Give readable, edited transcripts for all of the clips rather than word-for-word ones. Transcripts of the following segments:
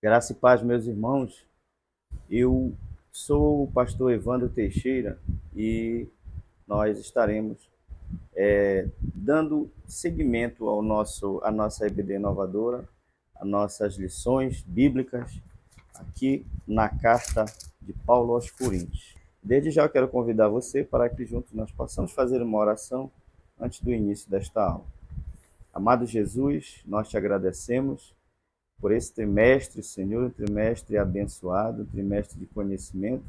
Graça e paz, meus irmãos. Eu sou o pastor Evandro Teixeira e nós estaremos dando seguimento à nossa EBD Inovadora, às nossas lições bíblicas aqui na carta de Paulo aos Coríntios. Desde já eu quero convidar você para que juntos nós possamos fazer uma oração antes do início desta aula. Amado Jesus, nós te agradecemos por esse trimestre, Senhor, um trimestre abençoado, um trimestre de conhecimento,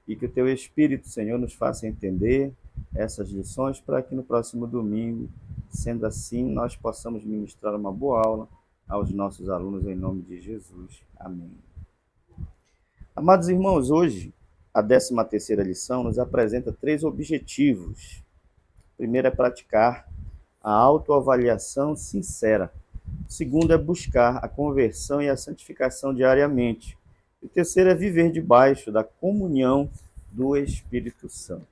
e que o Teu Espírito, Senhor, nos faça entender essas lições para que no próximo domingo, sendo assim, nós possamos ministrar uma boa aula aos nossos alunos em nome de Jesus. Amém. Amados irmãos, hoje a 13ª lição nos apresenta 3 objetivos. O primeiro é praticar a autoavaliação sincera. O segundo é buscar a conversão e a santificação diariamente. E o terceiro é viver debaixo da comunhão do Espírito Santo.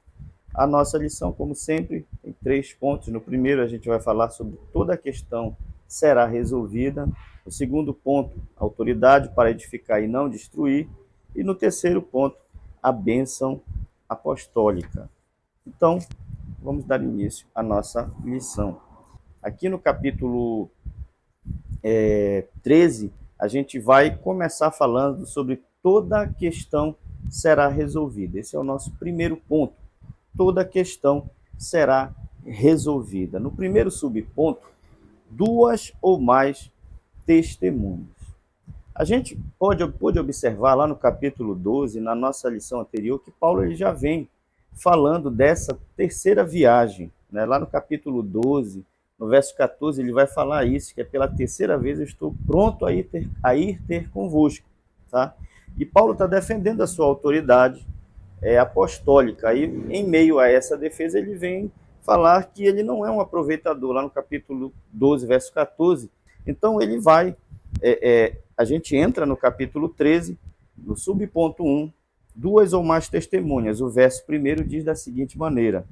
A nossa lição, como sempre, tem 3 pontos. No primeiro, a gente vai falar sobre toda a questão será resolvida. No segundo ponto, autoridade para edificar e não destruir. E no terceiro ponto, a bênção apostólica. Então, vamos dar início à nossa lição. Aqui no capítulo 13, a gente vai começar falando sobre toda a questão será resolvida. Esse é o nosso primeiro ponto. Toda a questão será resolvida. No primeiro subponto, 2 ou mais testemunhas. A gente pôde observar lá no capítulo 12, na nossa lição anterior, que Paulo ele já vem falando dessa terceira viagem. Né? Lá no capítulo 12, no verso 14, ele vai falar isso, que é pela terceira vez eu estou pronto a ir ter convosco. Tá? E Paulo está defendendo a sua autoridade apostólica. E em meio a essa defesa, ele vem falar que ele não é um aproveitador, lá no capítulo 12, verso 14. Então, ele vai... a gente entra no capítulo 13, no subponto 1, 2 ou mais testemunhas. O verso primeiro diz da seguinte maneira: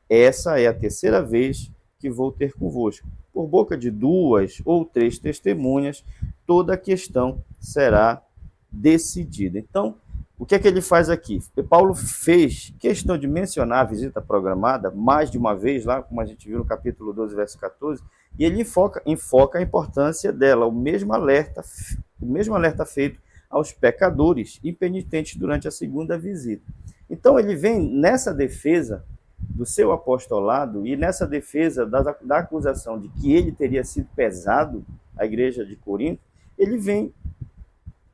essa é a terceira vez que vou ter convosco. Por boca de 2 ou 3 testemunhas, toda a questão será decidida. Então, o que é que ele faz aqui? Paulo fez questão de mencionar a visita programada mais de uma vez, lá como a gente viu no capítulo 12, verso 14, e ele enfoca a importância dela, o mesmo alerta feito aos pecadores impenitentes durante a segunda visita. Então, ele vem nessa defesa do seu apostolado e nessa defesa da acusação de que ele teria sido pesado à igreja de Corinto, ele vem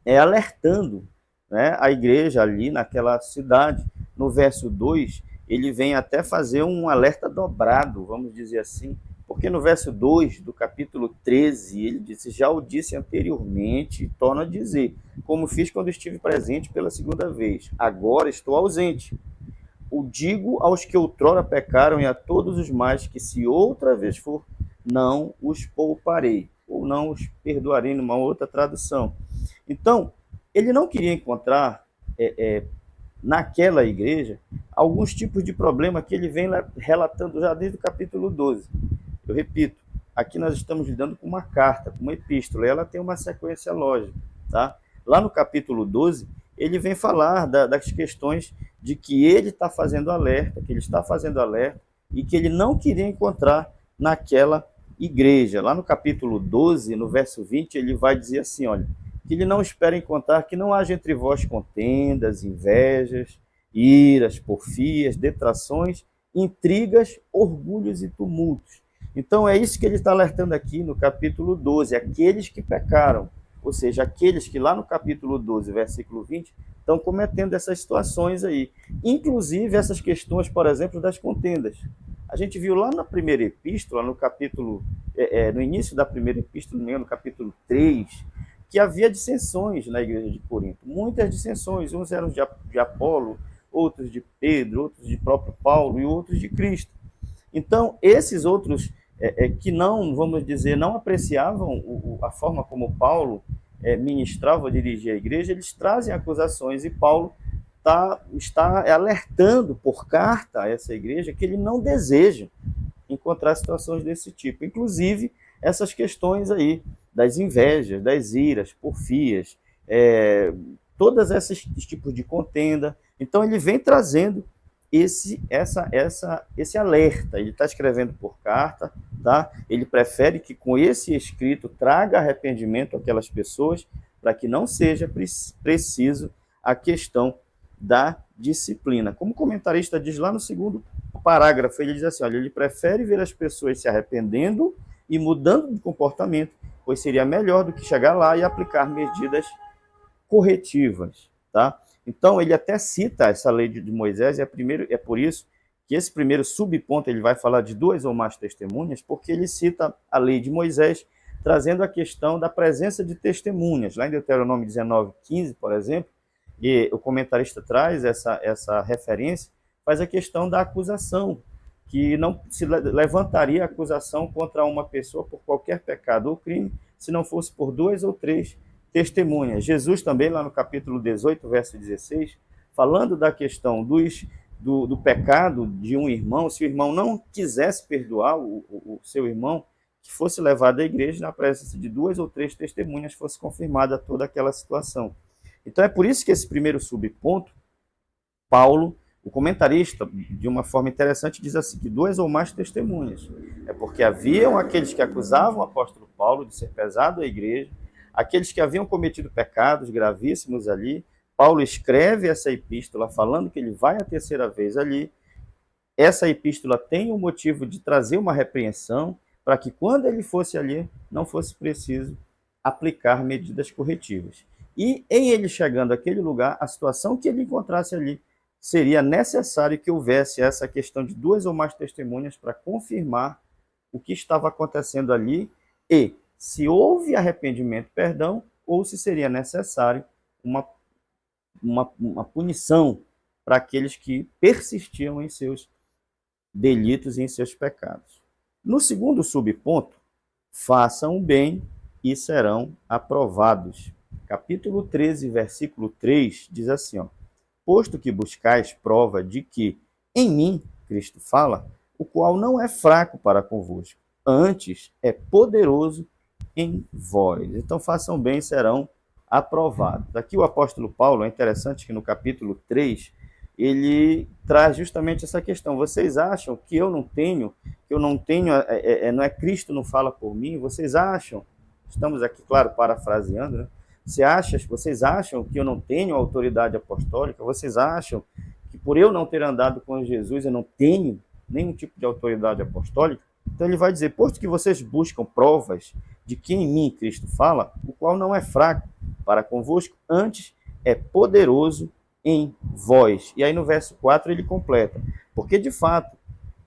alertando, né, a igreja ali naquela cidade. No verso 2, ele vem até fazer um alerta dobrado, vamos dizer assim, porque no verso 2 do capítulo 13, ele disse: já o disse anteriormente, e torno a dizer, como fiz quando estive presente pela segunda vez, agora estou ausente. O digo aos que outrora pecaram e a todos os mais que, se outra vez for, não os pouparei, ou não os perdoarei, numa outra tradução. Então, ele não queria encontrar naquela igreja alguns tipos de problema que ele vem relatando já desde o capítulo 12. Eu repito, aqui nós estamos lidando com uma carta, com uma epístola, e ela tem uma sequência lógica. Tá? Lá no capítulo 12, ele vem falar das questões de que ele está fazendo alerta, e que ele não queria encontrar naquela igreja. Lá no capítulo 12, no verso 20, ele vai dizer assim, olha, que ele não espera encontrar que não haja entre vós contendas, invejas, iras, porfias, detrações, intrigas, orgulhos e tumultos. Então é isso que ele está alertando aqui no capítulo 12, aqueles que pecaram, ou seja, aqueles que lá no capítulo 12, versículo 20, estão cometendo essas situações aí. Inclusive essas questões, por exemplo, das contendas. A gente viu lá na primeira epístola, no capítulo, no início da primeira epístola, no capítulo 3, que havia dissensões na igreja de Corinto. Muitas dissensões, uns eram de Apolo, outros de Pedro, outros de próprio Paulo e outros de Cristo. Então, esses outros que não, vamos dizer, não apreciavam a forma como Paulo ministrava ou dirigia a igreja, eles trazem acusações e Paulo está alertando por carta a essa igreja que ele não deseja encontrar situações desse tipo. Inclusive, essas questões aí das invejas, das iras, porfias todos esses tipos de contenda. Então ele vem trazendo esse alerta. Ele está escrevendo por carta, tá? Ele prefere que com esse escrito traga arrependimento àquelas pessoas, para que não seja preciso a questão da disciplina. Como o comentarista diz lá no segundo parágrafo, ele diz assim, olha, ele prefere ver as pessoas se arrependendo e mudando de comportamento, pois seria melhor do que chegar lá e aplicar medidas corretivas, tá? Então, ele até cita essa lei de Moisés, é por isso que esse primeiro subponto ele vai falar de 2 ou mais testemunhas, porque ele cita a lei de Moisés, trazendo a questão da presença de testemunhas. Lá em Deuteronômio 19:15, por exemplo, e o comentarista traz essa referência, faz a questão da acusação, que não se levantaria acusação contra uma pessoa por qualquer pecado ou crime, se não fosse por 2 ou 3 testemunhas. Jesus também, lá no capítulo 18, verso 16, falando da questão do pecado de um irmão, se o irmão não quisesse perdoar o seu irmão, que fosse levado à igreja, na presença de 2 ou 3 testemunhas, fosse confirmada toda aquela situação. Então é por isso que esse primeiro subponto, Paulo, o comentarista, de uma forma interessante, diz assim, que 2 ou mais testemunhas. É porque haviam aqueles que acusavam o apóstolo Paulo de ser pesado à igreja, aqueles que haviam cometido pecados gravíssimos ali. Paulo escreve essa epístola falando que ele vai a terceira vez ali. Essa epístola tem o motivo de trazer uma repreensão, para que quando ele fosse ali, não fosse preciso aplicar medidas corretivas. E em ele chegando àquele lugar, a situação que ele encontrasse ali, seria necessário que houvesse essa questão de 2 ou mais testemunhas para confirmar o que estava acontecendo ali e se houve arrependimento, perdão, ou se seria necessário uma punição para aqueles que persistiam em seus delitos e em seus pecados. No segundo subponto, façam o bem e serão aprovados. Capítulo 13, versículo 3, diz assim, ó, posto que buscais prova de que em mim, Cristo fala, o qual não é fraco para convosco, antes é poderoso em vós. Então façam bem e serão aprovados. Aqui o apóstolo Paulo, é interessante que no capítulo 3, ele traz justamente essa questão. Vocês acham que eu não tenho, não é Cristo não fala por mim? Vocês acham, estamos aqui, claro, parafraseando, né? Vocês acham que eu não tenho autoridade apostólica? Vocês acham que por eu não ter andado com Jesus eu não tenho nenhum tipo de autoridade apostólica? Então ele vai dizer, posto que vocês buscam provas de que em mim Cristo fala, o qual não é fraco para convosco, antes é poderoso em vós. E aí no verso 4 ele completa, porque de fato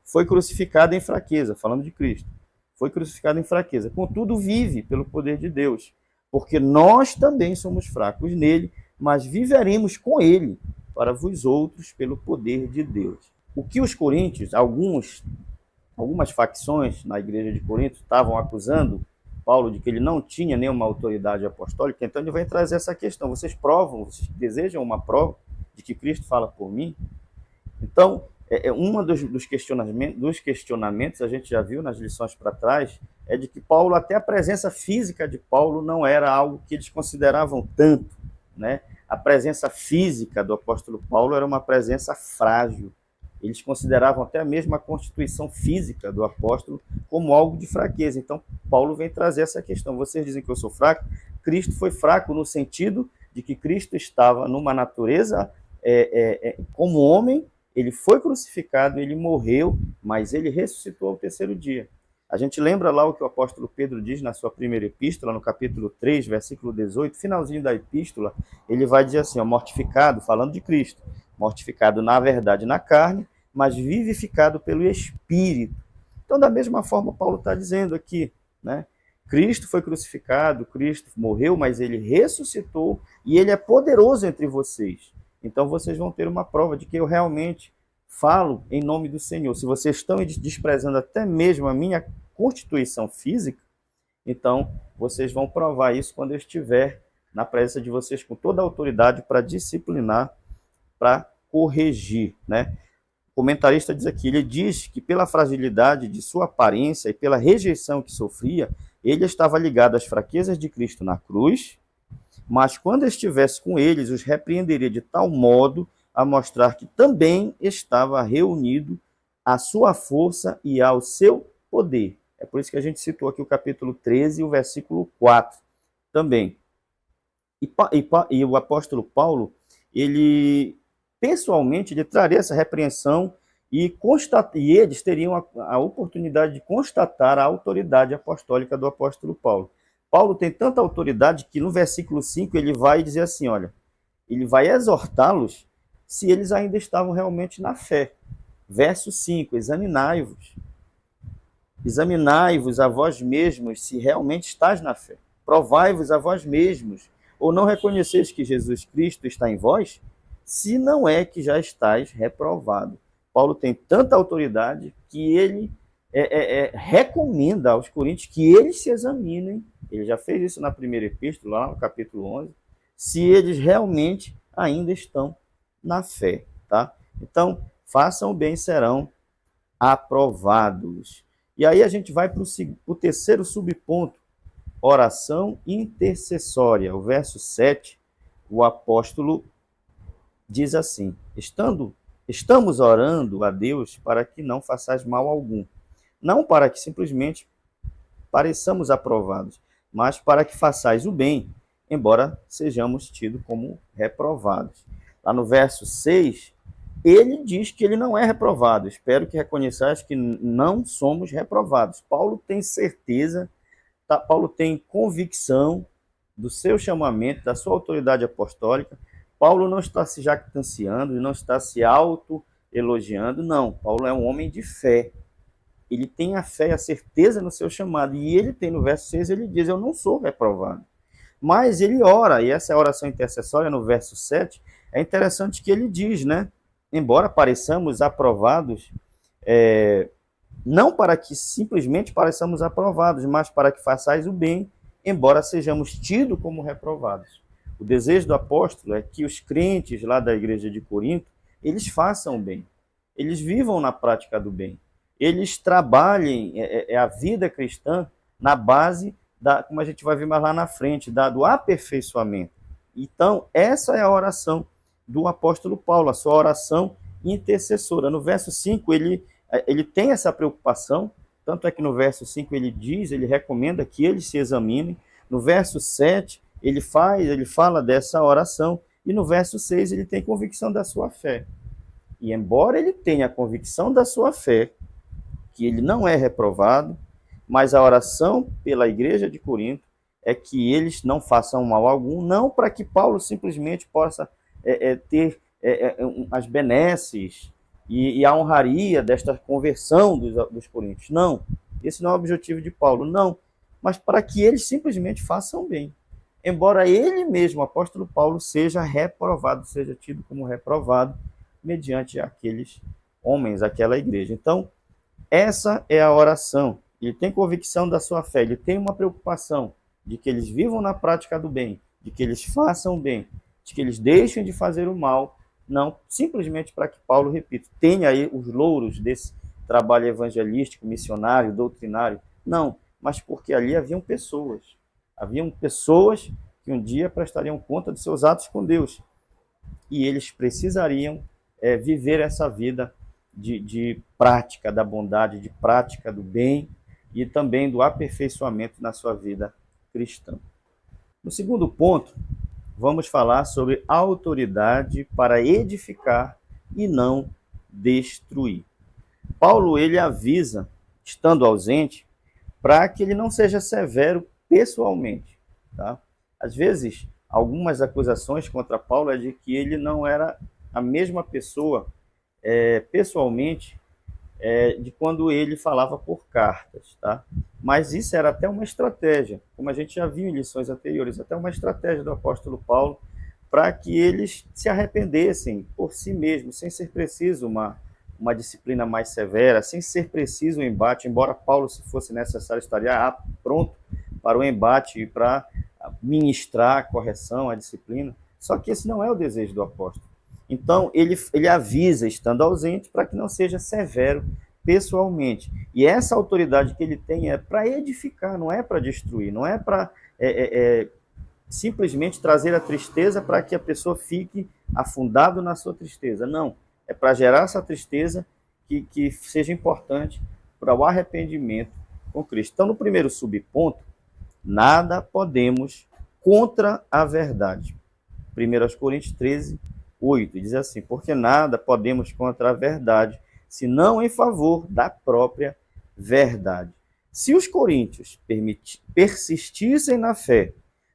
foi crucificado em fraqueza, falando de Cristo, foi crucificado em fraqueza, contudo vive pelo poder de Deus, porque nós também somos fracos nele, mas viveremos com ele para vós outros pelo poder de Deus. O que os coríntios, algumas facções na igreja de Corinto estavam acusando Paulo de que ele não tinha nenhuma autoridade apostólica, então ele vai trazer essa questão. Vocês desejam uma prova de que Cristo fala por mim? Então, um dos questionamentos, a gente já viu nas lições para trás, é de que Paulo, até a presença física de Paulo não era algo que eles consideravam tanto, né? A presença física do apóstolo Paulo era uma presença frágil. Eles consideravam até mesmo a constituição física do apóstolo como algo de fraqueza. Então, Paulo vem trazer essa questão. Vocês dizem que eu sou fraco? Cristo foi fraco no sentido de que Cristo estava numa natureza como homem, ele foi crucificado, ele morreu, mas ele ressuscitou ao terceiro dia. A gente lembra lá o que o apóstolo Pedro diz na sua primeira epístola, no capítulo 3, versículo 18, finalzinho da epístola, ele vai dizer assim, ó, mortificado, falando de Cristo, mortificado na verdade na carne, mas vivificado pelo Espírito. Então, da mesma forma, Paulo está dizendo aqui, né? Cristo foi crucificado, Cristo morreu, mas ele ressuscitou e ele é poderoso entre vocês. Então, vocês vão ter uma prova de que eu realmente falo em nome do Senhor. Se vocês estão desprezando até mesmo a minha constituição física, então vocês vão provar isso quando eu estiver na presença de vocês com toda a autoridade para disciplinar, para corrigir, né? O comentarista diz aqui, ele diz que pela fragilidade de sua aparência e pela rejeição que sofria, ele estava ligado às fraquezas de Cristo na cruz Mas quando estivesse com eles, os repreenderia de tal modo a mostrar que também estava reunido à sua força e ao seu poder. É por isso que a gente citou aqui o capítulo 13 e o versículo 4 também. E o apóstolo Paulo, ele pessoalmente ele traria essa repreensão e eles teriam a oportunidade de constatar a autoridade apostólica do apóstolo Paulo. Paulo tem tanta autoridade que no versículo 5 ele vai dizer assim, olha, ele vai exortá-los se eles ainda estavam realmente na fé. Verso 5, examinai-vos a vós mesmos se realmente estás na fé. Provai-vos a vós mesmos, ou não reconheceis que Jesus Cristo está em vós, se não é que já estáis reprovado. Paulo tem tanta autoridade que ele recomenda aos coríntios que eles se examinem. Ele já fez isso na primeira epístola, lá no capítulo 11, se eles realmente ainda estão na fé. Tá? Então, façam o bem, serão aprovados. E aí a gente vai para o terceiro subponto, oração intercessória. O verso 7, o apóstolo diz assim, estamos orando a Deus para que não façais mal algum, não para que simplesmente pareçamos aprovados, mas para que façais o bem, embora sejamos tidos como reprovados. Lá no verso 6, ele diz que ele não é reprovado. Espero que reconheçais que não somos reprovados. Paulo tem certeza, Paulo tem convicção do seu chamamento, da sua autoridade apostólica. Paulo não está se jactanciando, não está se auto-elogiando, não. Paulo é um homem de fé. Ele tem a fé e a certeza no seu chamado. E ele tem, no verso 6, ele diz, eu não sou reprovado. Mas ele ora, e essa é a oração intercessória no verso 7, é interessante que ele diz, né? Embora pareçamos aprovados, não para que simplesmente pareçamos aprovados, mas para que façais o bem, embora sejamos tidos como reprovados. O desejo do apóstolo é que os crentes lá da igreja de Corinto, eles façam o bem, eles vivam na prática do bem, eles trabalhem a vida cristã na base, como a gente vai ver mais lá na frente, do aperfeiçoamento. Então, essa é a oração do apóstolo Paulo, a sua oração intercessora. No verso 5, ele tem essa preocupação, tanto é que no verso 5 ele diz, ele recomenda que eles se examinem. No verso 7, ele fala dessa oração, e no verso 6 ele tem convicção da sua fé. E embora ele tenha a convicção da sua fé, que ele não é reprovado, mas a oração pela igreja de Corinto é que eles não façam mal algum, não para que Paulo simplesmente possa ter as benesses e a honraria desta conversão dos coríntios. Não, esse não é o objetivo de Paulo, não, mas para que eles simplesmente façam bem. Embora ele mesmo, o apóstolo Paulo, seja reprovado, seja tido como reprovado, mediante aqueles homens, aquela igreja. Então, essa é a oração. Ele tem convicção da sua fé, ele tem uma preocupação de que eles vivam na prática do bem, de que eles façam o bem, de que eles deixem de fazer o mal, não simplesmente para que Paulo, repito, tenha aí os louros desse trabalho evangelístico, missionário, doutrinário, não, mas porque ali haviam pessoas que um dia prestariam conta de seus atos com Deus, e eles precisariam viver essa vida de prática da bondade, de prática do bem e também do aperfeiçoamento na sua vida cristã. No segundo ponto, vamos falar sobre autoridade para edificar e não destruir. Paulo, ele avisa, estando ausente, para que ele não seja severo pessoalmente. Tá? Às vezes, algumas acusações contra Paulo é de que ele não era a mesma pessoa pessoalmente de quando ele falava por cartas, tá? Mas isso era até uma estratégia, como a gente já viu em lições anteriores, até uma estratégia do apóstolo Paulo para que eles se arrependessem por si mesmos, sem ser preciso uma disciplina mais severa, sem ser preciso um embate, embora Paulo, se fosse necessário, estaria pronto para o embate e para ministrar a correção, a disciplina, só que esse não é o desejo do apóstolo. Então, ele avisa, estando ausente, para que não seja severo pessoalmente. E essa autoridade que ele tem é para edificar, não é para destruir, não é para simplesmente trazer a tristeza para que a pessoa fique afundado na sua tristeza. Não, é para gerar essa tristeza que seja importante para o arrependimento com Cristo. Então, no primeiro subponto, nada podemos contra a verdade. 1 Coríntios 13, 8, diz assim, porque nada podemos contra a verdade, senão em favor da própria verdade. Se os coríntios persistissem na fé,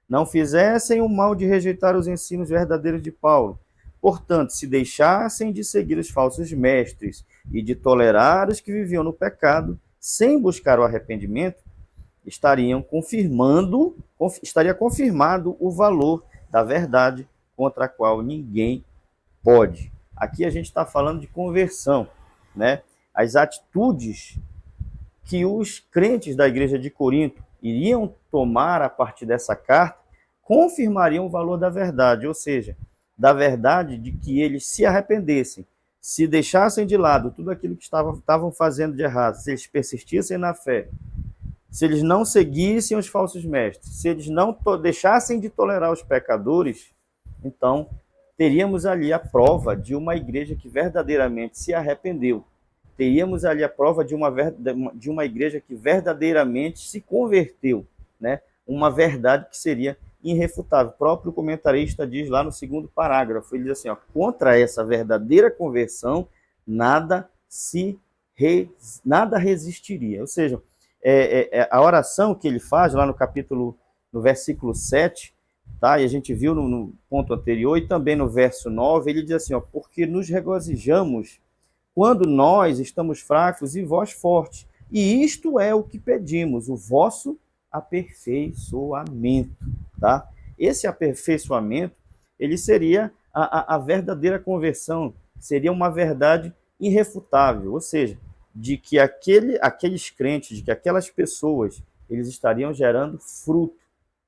não fizessem o mal de rejeitar os ensinos verdadeiros de Paulo, portanto, se deixassem de seguir os falsos mestres e de tolerar os que viviam no pecado, sem buscar o arrependimento, estaria confirmado o valor da verdade contra a qual ninguém pode. Aqui a gente está falando de conversão, né? As atitudes que os crentes da igreja de Corinto iriam tomar a partir dessa carta confirmariam o valor da verdade, ou seja, da verdade de que eles se arrependessem, se deixassem de lado tudo aquilo que estavam fazendo de errado, se eles persistissem na fé, se eles não seguissem os falsos mestres, se eles não deixassem de tolerar os pecadores, então teríamos ali a prova de uma igreja que verdadeiramente se arrependeu. Teríamos ali a prova de uma igreja que verdadeiramente se converteu, né? Uma verdade que seria irrefutável. O próprio comentarista diz lá no segundo parágrafo, ele diz assim, ó, contra essa verdadeira conversão, nada resistiria. Ou seja, a oração que ele faz lá no versículo 7, tá? E a gente viu no ponto anterior, e também no verso 9, ele diz assim, ó, porque nos regozijamos quando nós estamos fracos e vós fortes. E isto é o que pedimos, o vosso aperfeiçoamento, tá? Esse aperfeiçoamento, ele seria a verdadeira conversão, seria uma verdade irrefutável, ou seja, de que aqueles crentes, de que aquelas pessoas, eles estariam gerando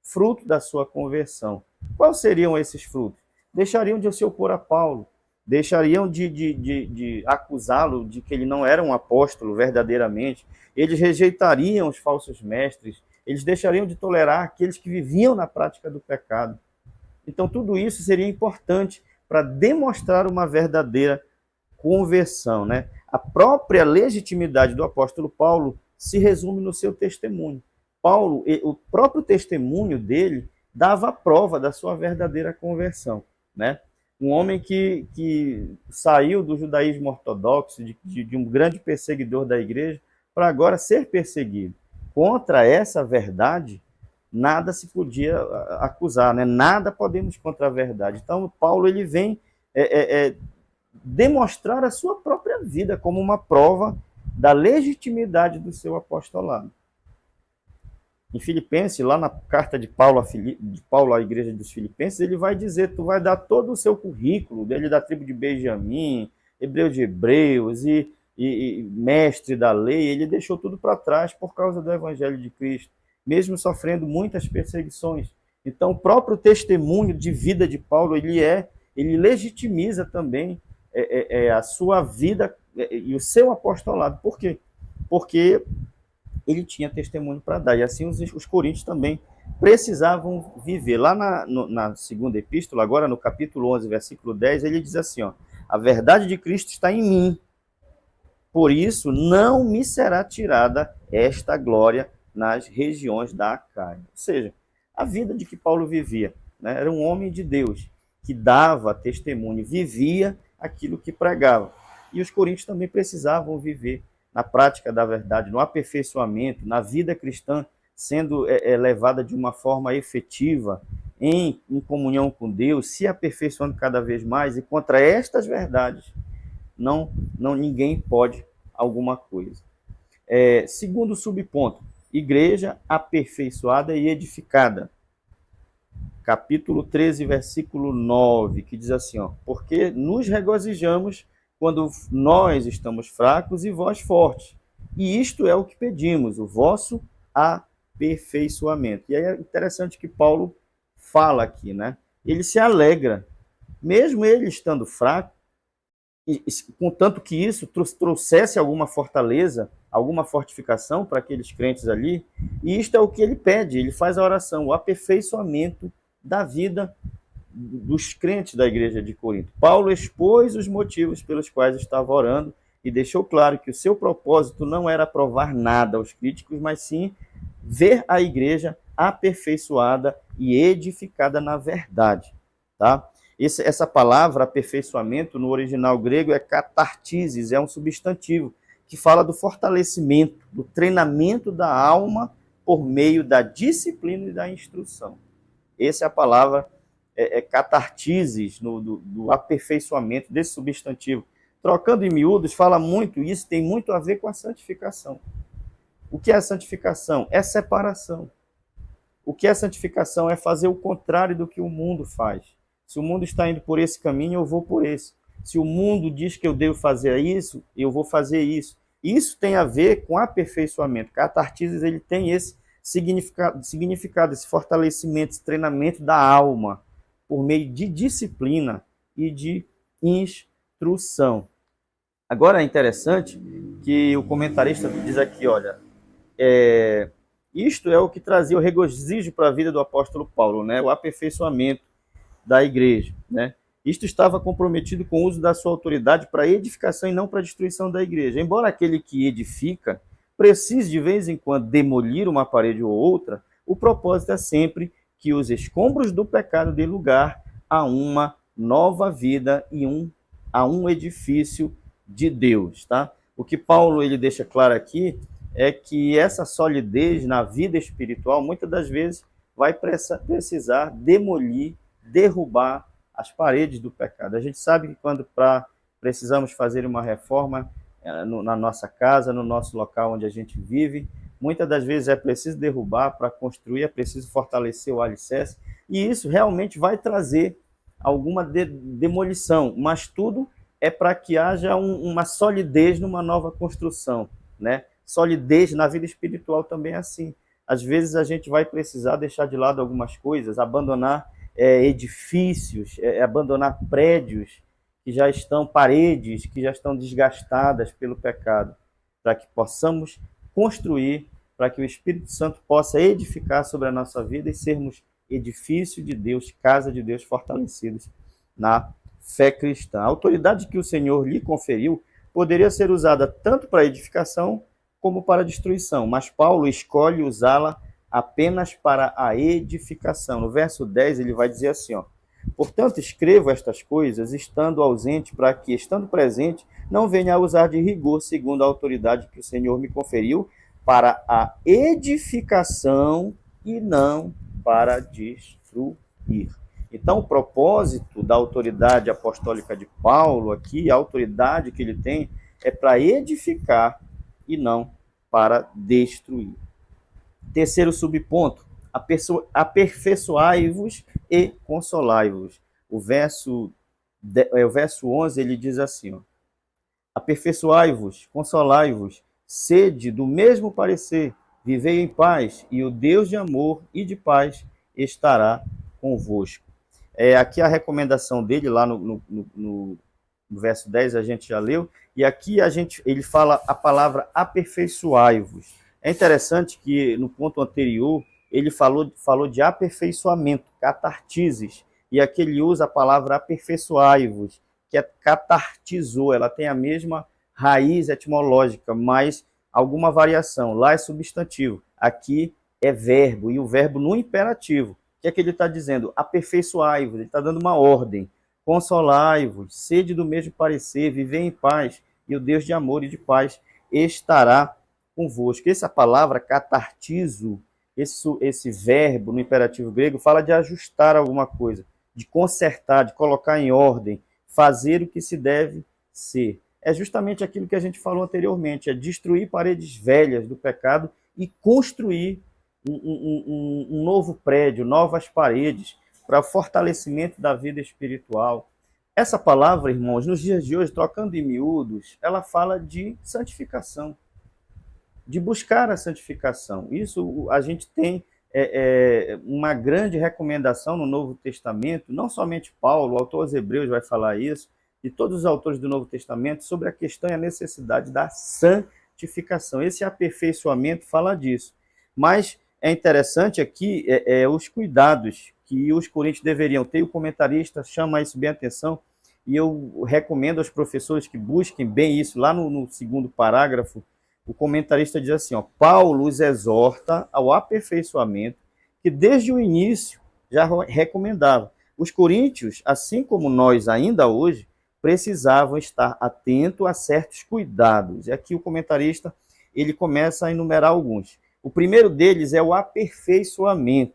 fruto da sua conversão. Quais seriam esses frutos? Deixariam de se opor a Paulo, deixariam de acusá-lo de que ele não era um apóstolo verdadeiramente, eles rejeitariam os falsos mestres, eles deixariam de tolerar aqueles que viviam na prática do pecado. Então, tudo isso seria importante para demonstrar uma verdadeira conversão, né? A própria legitimidade do apóstolo Paulo se resume no seu testemunho. Paulo, o próprio testemunho dele dava a prova da sua verdadeira conversão, né? Um homem que saiu do judaísmo ortodoxo, de um grande perseguidor da igreja, para agora ser perseguido. Contra essa verdade, nada se podia acusar, né? Nada podemos contra a verdade. Então, Paulo ele vem demonstrar a sua própria vida como uma prova da legitimidade do seu apostolado. Em Filipenses, lá na carta de Paulo à igreja dos Filipenses, ele vai dizer, tu vai dar todo o seu currículo, dele da tribo de Benjamim, hebreu de hebreus e mestre da lei, ele deixou tudo para trás por causa do evangelho de Cristo, mesmo sofrendo muitas perseguições. Então, o próprio testemunho de vida de Paulo, ele legitimiza também a sua vida e o seu apostolado. Por quê? Porque ele tinha testemunho para dar. E assim os coríntios também precisavam viver. Lá na segunda epístola, agora no capítulo 11, versículo 10, ele diz assim, ó, a verdade de Cristo está em mim, por isso não me será tirada esta glória nas regiões da Acaia. Ou seja, a vida de que Paulo vivia, né, era um homem de Deus, que dava testemunho, vivia aquilo que pregava. E os coríntios também precisavam viver na prática da verdade, no aperfeiçoamento, na vida cristã, sendo levada de uma forma efetiva, em comunhão com Deus, se aperfeiçoando cada vez mais, e contra estas verdades, ninguém pode alguma coisa. Segundo subponto, igreja aperfeiçoada e edificada. Capítulo 13, versículo 9, que diz assim, ó, porque nos regozijamos quando nós estamos fracos e vós fortes. E isto é o que pedimos, o vosso aperfeiçoamento. E aí é interessante que Paulo fala aqui, né? Ele se alegra, mesmo ele estando fraco, contanto que isso trouxesse alguma fortaleza, alguma fortificação para aqueles crentes ali, e isto é o que ele pede, ele faz a oração, o aperfeiçoamento da vida dos crentes da igreja de Corinto. Paulo expôs os motivos pelos quais estava orando e deixou claro que o seu propósito não era provar nada aos críticos, mas sim ver a igreja aperfeiçoada e edificada na verdade. Tá? Essa palavra aperfeiçoamento no original grego é katartisis, é um substantivo que fala do fortalecimento, do treinamento da alma por meio da disciplina e da instrução. Essa é a palavra catartises, do aperfeiçoamento desse substantivo. Trocando em miúdos, fala muito, isso tem muito a ver com a santificação. O que é a santificação? É separação. O que é santificação? É fazer o contrário do que o mundo faz. Se o mundo está indo por esse caminho, eu vou por esse. Se o mundo diz que eu devo fazer isso, eu vou fazer isso. Isso tem a ver com aperfeiçoamento. Catartises, ele tem esse significado, esse fortalecimento, esse treinamento da alma, por meio de disciplina e de instrução. Agora é interessante que o comentarista diz aqui, olha, isto é o que trazia o regozijo para a vida do apóstolo Paulo, né? O aperfeiçoamento da igreja, né? Isto estava comprometido com o uso da sua autoridade para edificação e não para a destruição da igreja. Embora aquele que edifica precise de vez em quando demolir uma parede ou outra, o propósito é sempre que os escombros do pecado dê lugar a uma nova vida e a um edifício de Deus, tá? O que Paulo ele deixa claro aqui é que essa solidez na vida espiritual muitas das vezes vai precisar demolir, derrubar as paredes do pecado. A gente sabe que quando precisamos fazer uma reforma na nossa casa, no nosso local onde a gente vive, muitas das vezes é preciso derrubar para construir, é preciso fortalecer o alicerce, e isso realmente vai trazer alguma demolição, mas tudo é para que haja uma solidez numa nova construção, né? Solidez na vida espiritual também é assim. Às vezes a gente vai precisar deixar de lado algumas coisas, abandonar edifícios, abandonar prédios que já estão, paredes que já estão desgastadas pelo pecado, para que possamos construir, para que o Espírito Santo possa edificar sobre a nossa vida e sermos edifício de Deus, casa de Deus, fortalecidos na fé cristã. A autoridade que o Senhor lhe conferiu poderia ser usada tanto para edificação como para destruição, mas Paulo escolhe usá-la apenas para a edificação. No verso 10 ele vai dizer assim, ó: portanto, escrevo estas coisas, estando ausente, para que, estando presente, não venha a usar de rigor, segundo a autoridade que o Senhor me conferiu, para a edificação e não para destruir. Então, o propósito da autoridade apostólica de Paulo aqui, a autoridade que ele tem, é para edificar e não para destruir. Terceiro subponto: aperfeiçoai-vos e consolai-vos. O verso 11, ele diz assim, ó: aperfeiçoai-vos, consolai-vos, sede do mesmo parecer, vivei em paz, e o Deus de amor e de paz estará convosco. Aqui a recomendação dele, lá no verso 10, a gente já leu, e aqui ele fala a palavra aperfeiçoai-vos. É interessante que no ponto anterior ele falou de aperfeiçoamento, catartises, e aqui ele usa a palavra aperfeiçoai-vos, que é catartizou, ela tem a mesma raiz etimológica, mas alguma variação. Lá é substantivo, aqui é verbo, e o verbo no imperativo. O que é que ele está dizendo? Aperfeiçoai-vos, ele está dando uma ordem. Consolai-vos, sede do mesmo parecer, vivei em paz, e o Deus de amor e de paz estará convosco. Essa palavra catartizo, esse verbo no imperativo grego, fala de ajustar alguma coisa, de consertar, de colocar em ordem, fazer o que se deve ser. É justamente aquilo que a gente falou anteriormente, é destruir paredes velhas do pecado e construir um novo prédio, novas paredes, para o fortalecimento da vida espiritual. Essa palavra, irmãos, nos dias de hoje, trocando em miúdos, ela fala de santificação, de buscar a santificação. Isso a gente tem uma grande recomendação no Novo Testamento, não somente Paulo, o autor aos Hebreus vai falar isso, e todos os autores do Novo Testamento, sobre a questão e a necessidade da santificação. Esse aperfeiçoamento fala disso. Mas é interessante aqui os cuidados que os coríntios deveriam ter. O comentarista chama isso bem a atenção, e eu recomendo aos professores que busquem bem isso. Lá no segundo parágrafo, o comentarista diz assim, ó, Paulo os exorta ao aperfeiçoamento, que desde o início já recomendava. Os coríntios, assim como nós ainda hoje, precisavam estar atentos a certos cuidados. E aqui o comentarista ele começa a enumerar alguns. O primeiro deles é o aperfeiçoamento,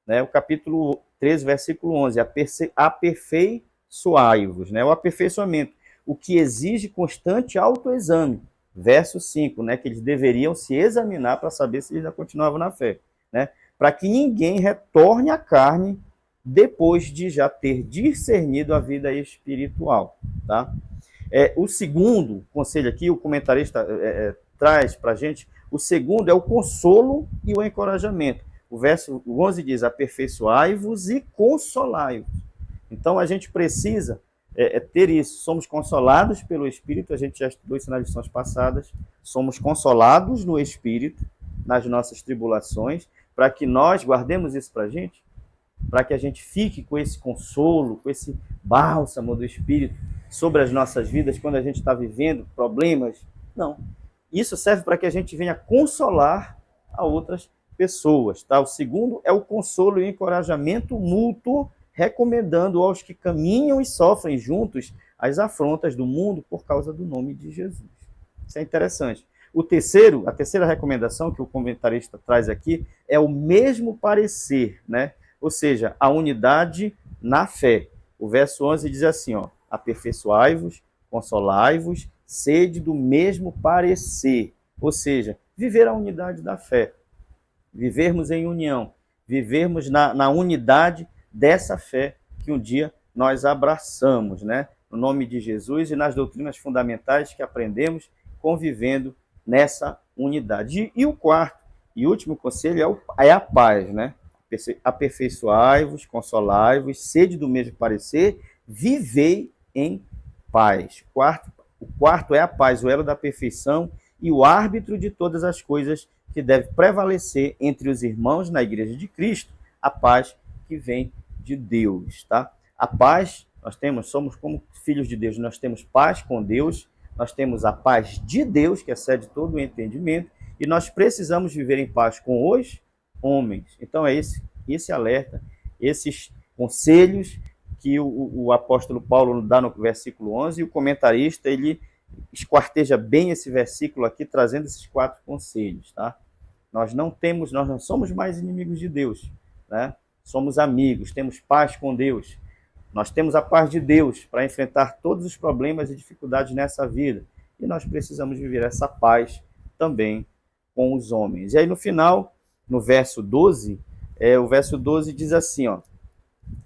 né? O capítulo 13, versículo 11, aperfeiçoai-vos, né? O aperfeiçoamento, o que exige constante autoexame. Verso 5, né? Que eles deveriam se examinar para saber se eles ainda continuavam na fé, né? Para que ninguém retorne à carne depois de já ter discernido a vida espiritual, tá? O segundo conselho aqui, o comentarista traz para a gente, o segundo é o consolo e o encorajamento. O verso 11 diz, aperfeiçoai-vos e consolai-vos. Então, a gente precisa ter isso. Somos consolados pelo Espírito, a gente já estudou isso nas lições passadas, somos consolados no Espírito, nas nossas tribulações, para que nós guardemos isso para a gente, para que a gente fique com esse consolo, com esse bálsamo do Espírito sobre as nossas vidas, quando a gente está vivendo problemas. Não. Isso serve para que a gente venha consolar a outras pessoas. Tá? O segundo é o consolo e encorajamento mútuo, recomendando aos que caminham e sofrem juntos as afrontas do mundo por causa do nome de Jesus. Isso é interessante. A terceira recomendação que o comentarista traz aqui é o mesmo parecer, né? Ou seja, a unidade na fé. O verso 11 diz assim, ó, aperfeiçoai-vos, consolai-vos, sede do mesmo parecer. Ou seja, viver a unidade da fé, vivermos em união, vivermos na unidade dessa fé que um dia nós abraçamos, né? No nome de Jesus e nas doutrinas fundamentais que aprendemos convivendo nessa unidade. E o quarto e último conselho é a paz, né? Aperfeiçoai-vos, consolai-vos, sede do mesmo parecer, vivei em paz. O quarto é a paz, o elo da perfeição e o árbitro de todas as coisas que deve prevalecer entre os irmãos na igreja de Cristo, a paz que vem de Deus, tá? A paz, somos como filhos de Deus, nós temos paz com Deus, nós temos a paz de Deus, que excede todo o entendimento, e nós precisamos viver em paz com os homens. Então é esse alerta, esses conselhos que o apóstolo Paulo dá no versículo 11, e o comentarista, ele esquarteja bem esse versículo aqui, trazendo esses 4 conselhos, tá? Nós não somos mais inimigos de Deus, né? Somos amigos, temos paz com Deus. Nós temos a paz de Deus para enfrentar todos os problemas e dificuldades nessa vida. E nós precisamos viver essa paz também com os homens. E aí no final, no verso 12, o verso 12 diz assim, ó,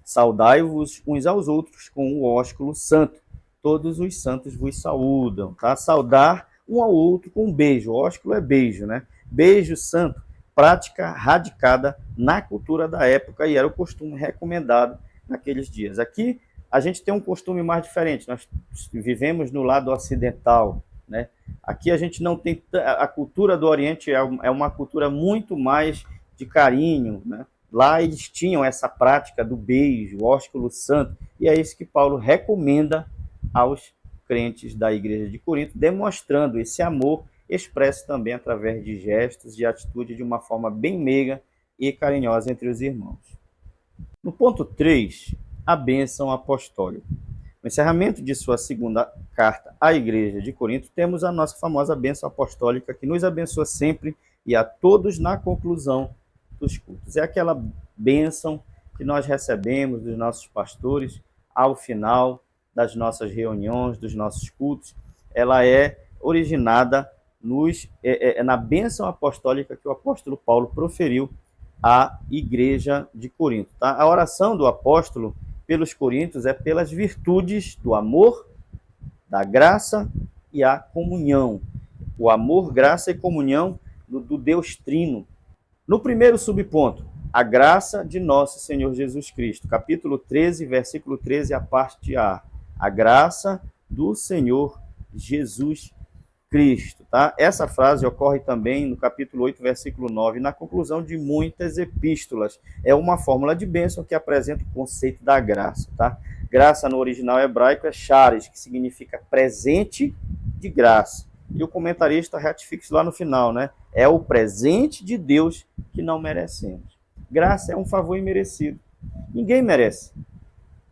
saudai-vos uns aos outros com o ósculo santo. Todos os santos vos saúdam, tá? Saudar um ao outro com um beijo. O ósculo é beijo, né? Beijo santo, prática radicada na cultura da época e era o costume recomendado naqueles dias. Aqui a gente tem um costume mais diferente. Nós vivemos no lado ocidental, né? Aqui a gente não tem a cultura do Oriente é uma cultura muito mais de carinho, né? Lá eles tinham essa prática do beijo, o ósculo santo, e é isso que Paulo recomenda aos crentes da igreja de Corinto, demonstrando esse amor expresso também através de gestos e atitude de uma forma bem meiga e carinhosa entre os irmãos. No ponto 3, a bênção apostólica. No encerramento de sua segunda carta à igreja de Corinto, temos a nossa famosa bênção apostólica que nos abençoa sempre e a todos na conclusão dos cultos. É aquela bênção que nós recebemos dos nossos pastores ao final das nossas reuniões, dos nossos cultos. Ela é originada na bênção apostólica que o apóstolo Paulo proferiu à igreja de Corinto. Tá? A oração do apóstolo pelos coríntios é pelas virtudes do amor, da graça e a comunhão. O amor, graça e comunhão do Deus Trino. No primeiro subponto, a graça de nosso Senhor Jesus Cristo. Capítulo 13, versículo 13, a parte A. A graça do Senhor Jesus Cristo, tá? Essa frase ocorre também no capítulo 8, versículo 9, na conclusão de muitas epístolas. É uma fórmula de bênção que apresenta o conceito da graça, tá? Graça no original hebraico é charis, que significa presente de graça. E o comentarista ratifica isso lá no final, né? É o presente de Deus que não merecemos. Graça é um favor imerecido. Ninguém merece.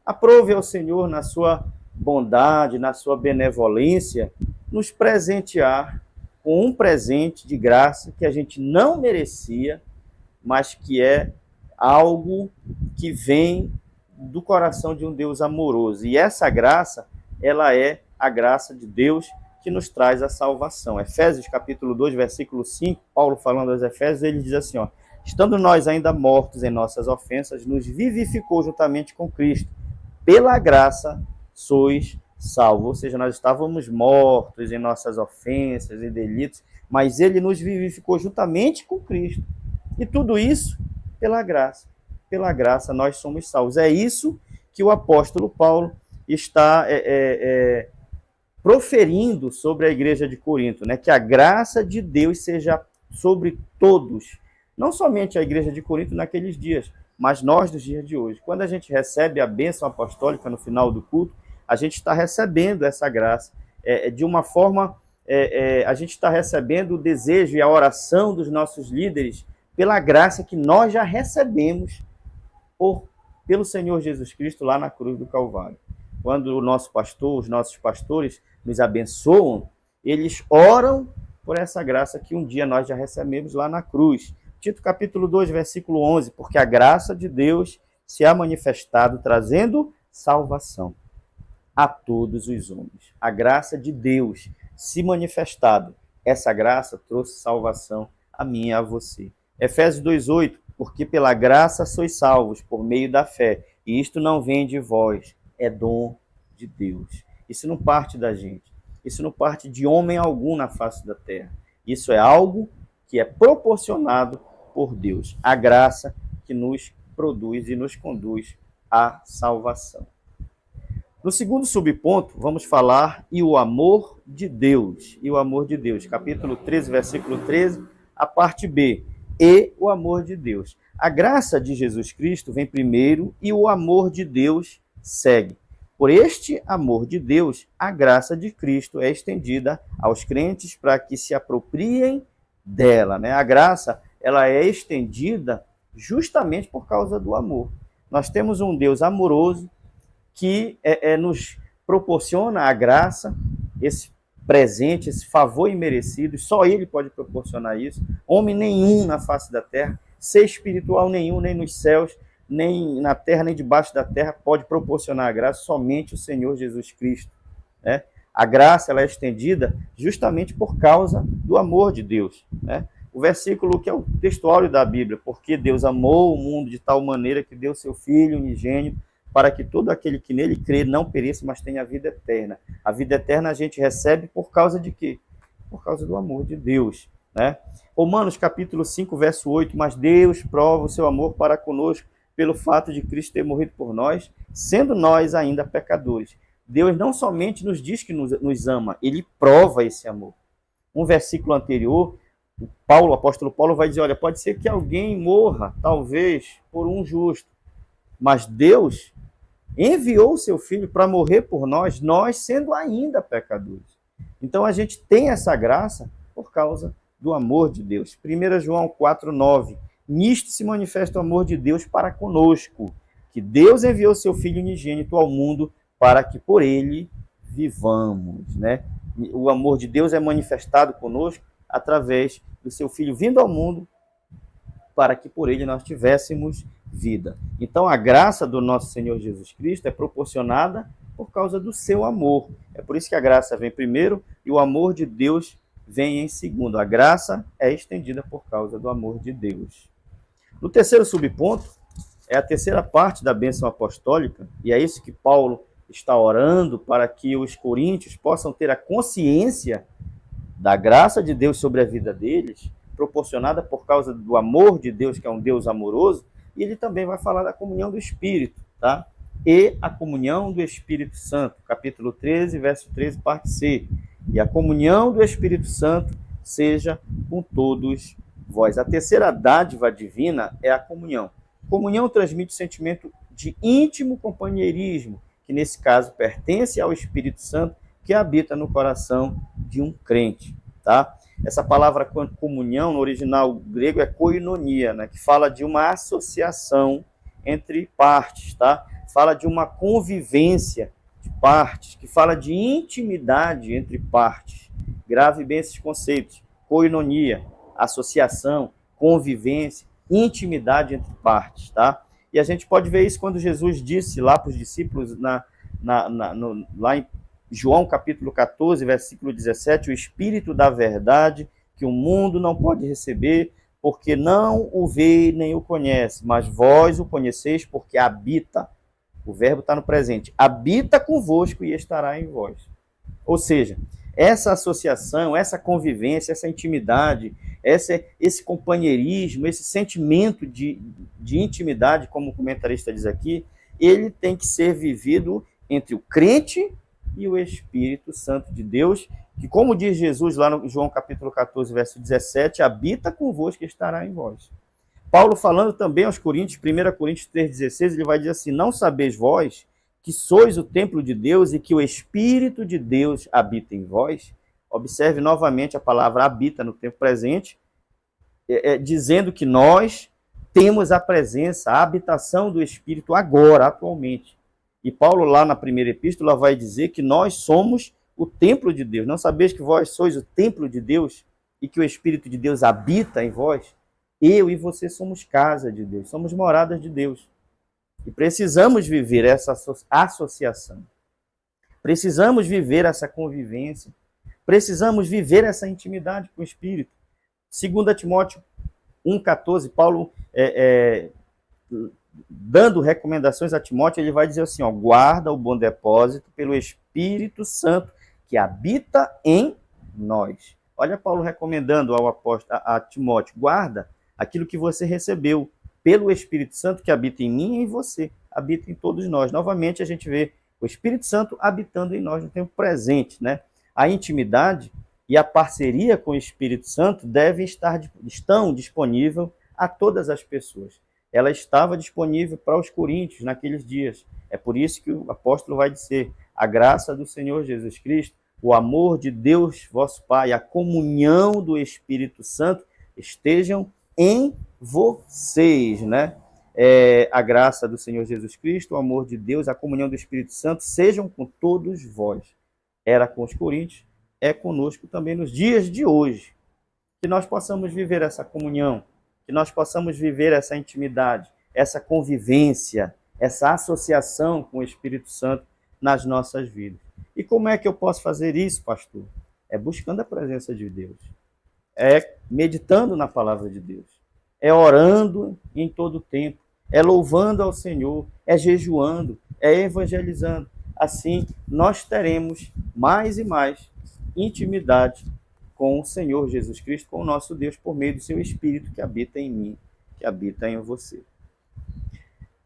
Aprove ao Senhor, na sua bondade, na sua benevolência, nos presentear com um presente de graça que a gente não merecia, mas que é algo que vem do coração de um Deus amoroso. E essa graça, ela é a graça de Deus que nos traz a salvação. Efésios capítulo 2, versículo 5, Paulo falando aos Efésios, ele diz assim, ó, estando nós ainda mortos em nossas ofensas, nos vivificou juntamente com Cristo. Pela graça sois salvos. Ou seja, nós estávamos mortos em nossas ofensas e delitos, mas ele nos vivificou juntamente com Cristo. E tudo isso pela graça. Pela graça nós somos salvos. É isso que o apóstolo Paulo está proferindo sobre a igreja de Corinto, né? Que a graça de Deus seja sobre todos, não somente a igreja de Corinto naqueles dias, mas nós dos dias de hoje. Quando a gente recebe a bênção apostólica no final do culto, a gente está recebendo essa graça de uma forma, a gente está recebendo o desejo e a oração dos nossos líderes pela graça que nós já recebemos pelo Senhor Jesus Cristo lá na cruz do Calvário. Quando o nosso pastor, os nossos pastores nos abençoam, eles oram por essa graça que um dia nós já recebemos lá na cruz. Tito capítulo 2, versículo 11, porque a graça de Deus se há manifestado trazendo salvação a todos os homens. A graça de Deus se manifestado, essa graça trouxe salvação a mim e a você. Efésios 2:8, porque pela graça sois salvos por meio da fé, e isto não vem de vós, é dom de Deus. Isso não parte da gente, isso não parte de homem algum na face da terra. Isso é algo que é proporcionado por Deus, a graça que nos produz e nos conduz à salvação. No segundo subponto, vamos falar e o amor de Deus. E o amor de Deus, capítulo 13, versículo 13, a parte B. E o amor de Deus. A graça de Jesus Cristo vem primeiro e o amor de Deus segue. Por este amor de Deus, a graça de Cristo é estendida aos crentes para que se apropriem dela, né? A graça, ela é estendida justamente por causa do amor. Nós temos um Deus amoroso que nos proporciona a graça, esse presente, esse favor imerecido, e só Ele pode proporcionar isso. Homem nenhum na face da terra, ser espiritual nenhum, nem nos céus, nem na terra, nem debaixo da terra, pode proporcionar a graça, somente o Senhor Jesus Cristo, né? A graça, ela é estendida justamente por causa do amor de Deus, né? O versículo que é o textuário da Bíblia, porque Deus amou o mundo de tal maneira que deu seu Filho unigênito, para que todo aquele que nele crê não pereça, mas tenha a vida eterna. A vida eterna a gente recebe por causa de quê? Por causa do amor de Deus, né? Romanos capítulo 5, verso 8, mas Deus prova o seu amor para conosco pelo fato de Cristo ter morrido por nós, sendo nós ainda pecadores. Deus não somente nos diz que nos ama, Ele prova esse amor. Um versículo anterior, o apóstolo Paulo vai dizer, olha, pode ser que alguém morra, talvez, por um justo, mas Deus enviou o seu Filho para morrer por nós, nós sendo ainda pecadores. Então a gente tem essa graça por causa do amor de Deus. 1 João 4:9, nisto se manifesta o amor de Deus para conosco, que Deus enviou seu Filho unigênito ao mundo para que por ele vivamos, né? O amor de Deus é manifestado conosco através do seu Filho vindo ao mundo para que por ele nós tivéssemos vida. Então a graça do nosso Senhor Jesus Cristo é proporcionada por causa do seu amor. É por isso que a graça vem primeiro e o amor de Deus vem em segundo. A graça é estendida por causa do amor de Deus. No terceiro subponto, é a terceira parte da bênção apostólica, e é isso que Paulo está orando para que os coríntios possam ter a consciência da graça de Deus sobre a vida deles, proporcionada por causa do amor de Deus, que é um Deus amoroso, e ele também vai falar da comunhão do Espírito, tá? E a comunhão do Espírito Santo, capítulo 13, verso 13, parte C. e a comunhão do Espírito Santo seja com todos vós. A terceira dádiva divina é a comunhão. Comunhão transmite o sentimento de íntimo companheirismo, que nesse caso pertence ao Espírito Santo, que habita no coração de um crente, tá? Essa palavra comunhão, no original grego, é koinonia, né? Que fala de uma associação entre partes, tá? Fala de uma convivência de partes, que fala de intimidade entre partes. Grave bem esses conceitos. Koinonia, associação, convivência, intimidade entre partes, tá? E a gente pode ver isso quando Jesus disse lá para os discípulos, lá em João capítulo 14, versículo 17, o Espírito da verdade, que o mundo não pode receber, porque não o vê nem o conhece, mas vós o conheceis porque habita. O verbo está no presente. Habita convosco e estará em vós. Ou seja, essa associação, essa convivência, essa intimidade, esse companheirismo, esse sentimento de intimidade, como o comentarista diz aqui, ele tem que ser vivido entre o crente e o Espírito Santo de Deus, que, como diz Jesus lá no João capítulo 14, verso 17, habita convosco e estará em vós. Paulo falando também aos Coríntios, 1 Coríntios 3,16, ele vai dizer assim, não sabeis vós que sois o templo de Deus e que o Espírito de Deus habita em vós? Observe novamente a palavra habita no tempo presente, dizendo que nós temos a presença, a habitação do Espírito agora, atualmente. E Paulo, lá na primeira epístola, vai dizer que nós somos o templo de Deus. Não sabeis que vós sois o templo de Deus e que o Espírito de Deus habita em vós? Eu e você somos casa de Deus, somos moradas de Deus. E precisamos viver essa associação. Precisamos viver essa convivência. Precisamos viver essa intimidade com o Espírito. 2 Timóteo 1,14, Paulo dando recomendações a Timóteo, ele vai dizer assim, ó, guarda o bom depósito pelo Espírito Santo que habita em nós. Olha Paulo recomendando ao apóstolo, a Timóteo, guarda aquilo que você recebeu pelo Espírito Santo que habita em mim e em você, habita em todos nós. Novamente a gente vê o Espírito Santo habitando em nós no tempo presente, né? A intimidade e a parceria com o Espírito Santo estão disponíveis a todas as pessoas. Ela estava disponível para os coríntios naqueles dias. É por isso que o apóstolo vai dizer, a graça do Senhor Jesus Cristo, o amor de Deus, vosso Pai, a comunhão do Espírito Santo estejam em vocês, né? A graça do Senhor Jesus Cristo, o amor de Deus, a comunhão do Espírito Santo sejam com todos vós. Era com os coríntios, é conosco também nos dias de hoje. Que nós possamos viver essa comunhão, que nós possamos viver essa intimidade, essa convivência, essa associação com o Espírito Santo nas nossas vidas. E como é que eu posso fazer isso, pastor? É buscando a presença de Deus. É meditando na palavra de Deus. É orando em todo o tempo. É louvando ao Senhor. É jejuando. É evangelizando. Assim, nós teremos mais e mais intimidade com o Senhor Jesus Cristo, com o nosso Deus, por meio do seu Espírito que habita em mim, que habita em você.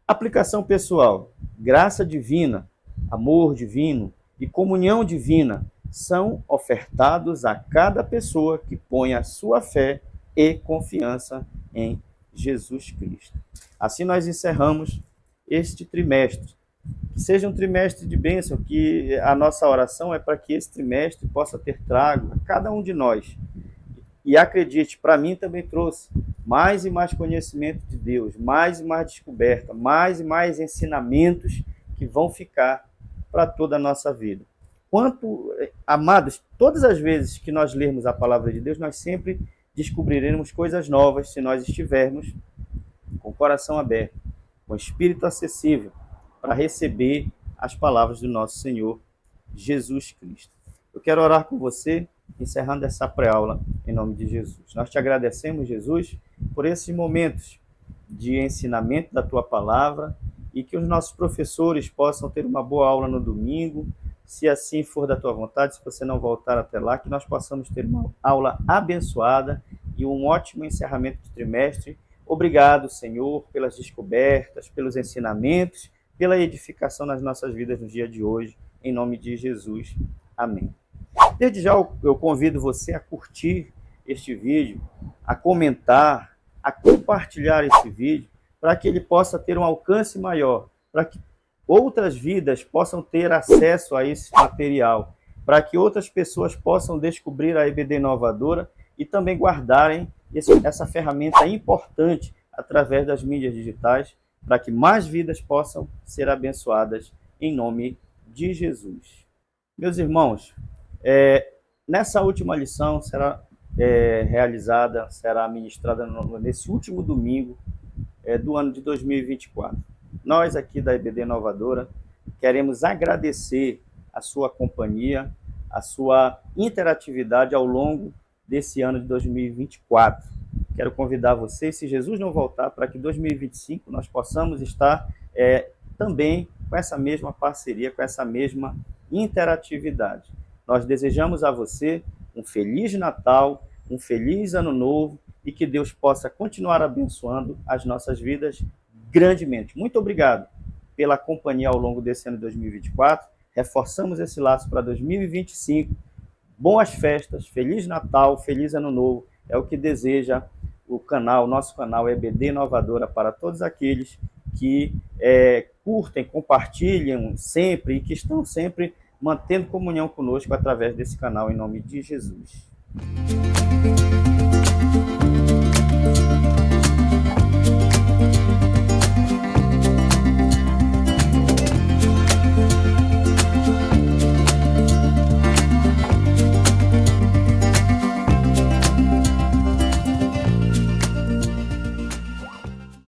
Aplicação pessoal. Graça divina, amor divino e comunhão divina são ofertados a cada pessoa que põe a sua fé e confiança em Jesus Cristo. Assim nós encerramos este trimestre. Que seja um trimestre de bênção, que a nossa oração é para que esse trimestre possa ter trago a cada um de nós. E acredite, para mim também trouxe mais e mais conhecimento de Deus, mais e mais descoberta, mais e mais ensinamentos que vão ficar para toda a nossa vida. Amados, todas as vezes que nós lermos a palavra de Deus, nós sempre descobriremos coisas novas se nós estivermos com o coração aberto, com o espírito acessível, para receber as palavras do nosso Senhor Jesus Cristo. Eu quero orar com você, encerrando essa pré-aula, em nome de Jesus. Nós te agradecemos, Jesus, por esses momentos de ensinamento da Tua Palavra e que os nossos professores possam ter uma boa aula no domingo, se assim for da Tua vontade, se você não voltar até lá, que nós possamos ter uma aula abençoada e um ótimo encerramento de trimestre. Obrigado, Senhor, pelas descobertas, pelos ensinamentos, pela edificação nas nossas vidas no dia de hoje, em nome de Jesus. Amém. Desde já eu convido você a curtir este vídeo, a comentar, a compartilhar esse vídeo, para que ele possa ter um alcance maior, para que outras vidas possam ter acesso a esse material, para que outras pessoas possam descobrir a EBD Inovadora e também guardarem essa ferramenta importante através das mídias digitais, para que mais vidas possam ser abençoadas em nome de Jesus. Meus irmãos, nessa última lição será será ministrada nesse último domingo do ano de 2024. Nós aqui da EBD Inovadora queremos agradecer a sua companhia, a sua interatividade ao longo desse ano de 2024. Quero convidar você, se Jesus não voltar, para que em 2025 nós possamos estar também com essa mesma parceria, com essa mesma interatividade. Nós desejamos a você um Feliz Natal, um Feliz Ano Novo e que Deus possa continuar abençoando as nossas vidas grandemente. Muito obrigado pela companhia ao longo desse ano de 2024. Reforçamos esse laço para 2025. Boas festas, Feliz Natal, Feliz Ano Novo. É o que deseja o nosso canal EBD Inovadora para todos aqueles que curtem, compartilham sempre e que estão sempre mantendo comunhão conosco através desse canal, em nome de Jesus.